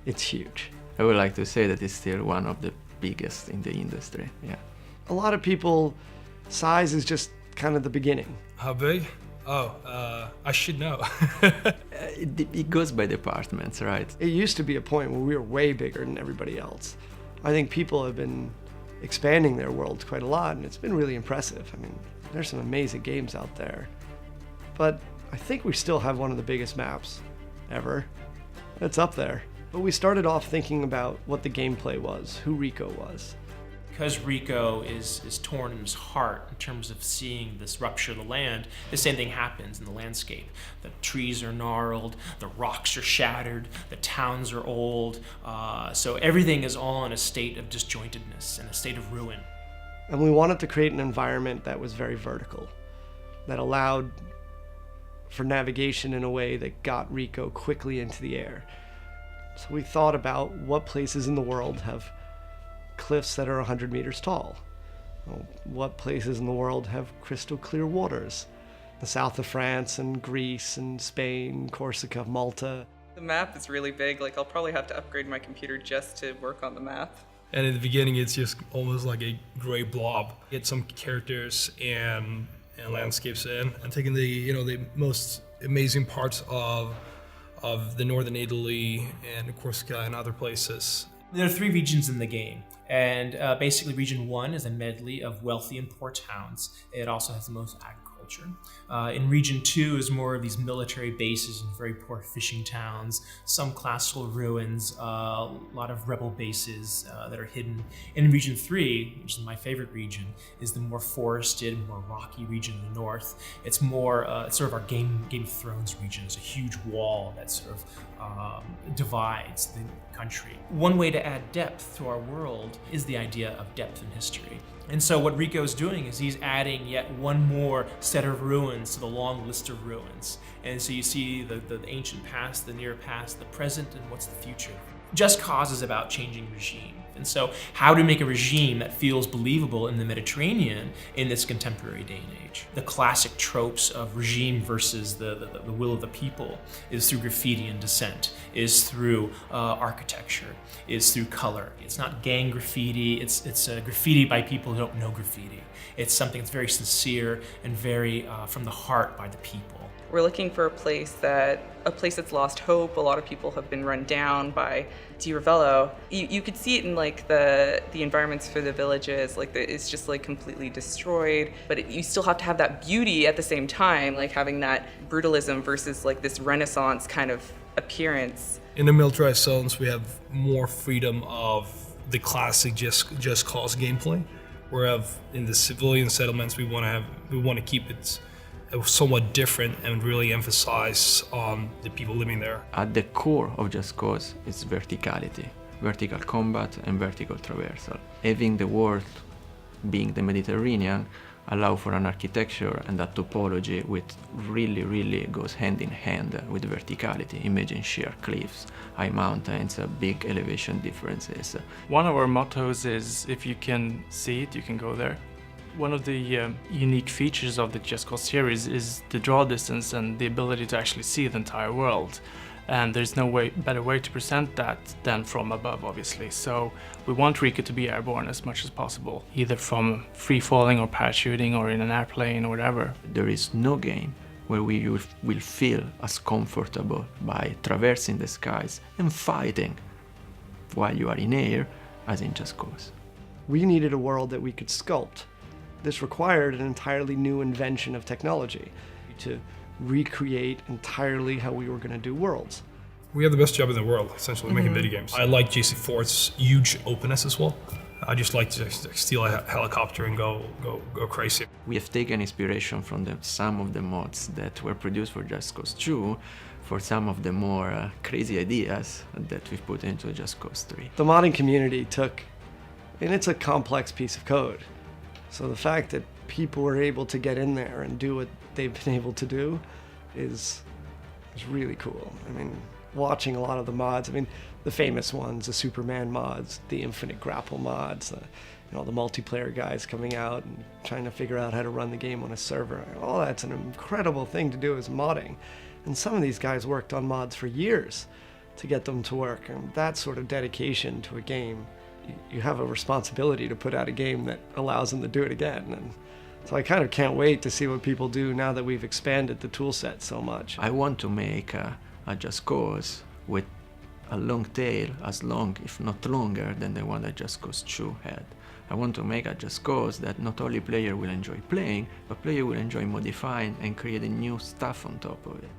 It's huge. I would like to say that it's still one of the biggest in the industry, yeah. A lot of people, size is just kind of the beginning. How big? Oh, I should know. It goes by departments, right? It used to be a point where we were way bigger than everybody else. I think people have been expanding their worlds quite a lot, and it's been really impressive. I mean, there's some amazing games out there. But I think we still have one of the biggest maps ever. It's up there. But we started off thinking about what the gameplay was, who Rico was. Because Rico is torn in his heart in terms of seeing this rupture of the land, the same thing happens in the landscape. The trees are gnarled, the rocks are shattered, the towns are old, so everything is all in a state of disjointedness and a state of ruin. And we wanted to create an environment that was very vertical, that allowed for navigation in a way that got Rico quickly into the air. So we thought about what places in the world have cliffs that are 100 meters tall. What places in the world have crystal clear waters? The south of France and Greece and Spain, Corsica, Malta. The map is really big. Like, I'll probably have to upgrade my computer just to work on the map. And in the beginning, it's just almost like a gray blob. Get some characters and landscapes in, and taking the most amazing parts of the northern Italy and Corsica and other places. There are 3 regions in the game, and basically region 1 is a medley of wealthy and poor towns. It also has the most agriculture. In region 2 is more of these military bases and very poor fishing towns, some classical ruins, a lot of rebel bases that are hidden. In region 3, which is my favorite region, is the more forested, more rocky region in the north. It's more, it's sort of our Game of Thrones region. It's a huge wall that sort of divides the country. One way to add depth to our world is the idea of depth in history. And so what Rico is doing is he's adding yet one more set of ruins to the long list of ruins. And so you see the ancient past, the near past, the present, and what's the future. Just Cause is about changing regime. And so how to make a regime that feels believable in the Mediterranean in this contemporary day and age. The classic tropes of regime versus the will of the people is through graffiti and dissent, is through architecture, is through color. It's not gang graffiti, it's graffiti by people who don't know graffiti. It's something that's very sincere and very from the heart by the people. We're looking for a place that's lost hope. A lot of people have been run down by Di Ravello. You could see it in like the environments for the villages, like it's just like completely destroyed. But you still have to have that beauty at the same time, like having that brutalism versus like this Renaissance kind of appearance. In the militarized zones, we have more freedom of the classic just cause gameplay, whereas in the civilian settlements, we want to keep it somewhat different and really emphasize on the people living there. At the core of Just Cause is verticality, vertical combat and vertical traversal. Having the world being the Mediterranean allow for an architecture and a topology which really goes hand in hand with verticality. Imagine sheer cliffs, high mountains, big elevation differences. One of our mottos is, if you can see it, you can go there. One of the unique features of the Just Cause series is the draw distance and the ability to actually see the entire world. And there's no better way to present that than from above, obviously. So we want Rico to be airborne as much as possible, either from free falling or parachuting or in an airplane or whatever. There is no game where we will feel as comfortable by traversing the skies and fighting while you are in air as in Just Cause. We needed a world that we could sculpt. This required an entirely new invention of technology to recreate entirely how we were going to do worlds. We have the best job in the world, essentially, making video games. I like JC4's huge openness as well. I just like to steal a helicopter and go crazy. We have taken inspiration from some of the mods that were produced for Just Cause 2 for some of the more crazy ideas that we've put into Just Cause 3. The modding community and it's a complex piece of code. So the fact that people were able to get in there and do what they've been able to do is really cool. I mean, watching a lot of the mods, the famous ones, the Superman mods, the Infinite Grapple mods, the multiplayer guys coming out and trying to figure out how to run the game on a server. All that's an incredible thing to do as modding. And some of these guys worked on mods for years to get them to work. And that sort of dedication to a game, you have a responsibility to put out a game that allows them to do it again. And so I kind of can't wait to see what people do now that we've expanded the tool set so much. I want to make a Just Cause with a long tail, as long, if not longer, than the one that Just Cause 2 had. I want to make a Just Cause that not only player will enjoy playing, but player will enjoy modifying and creating new stuff on top of it.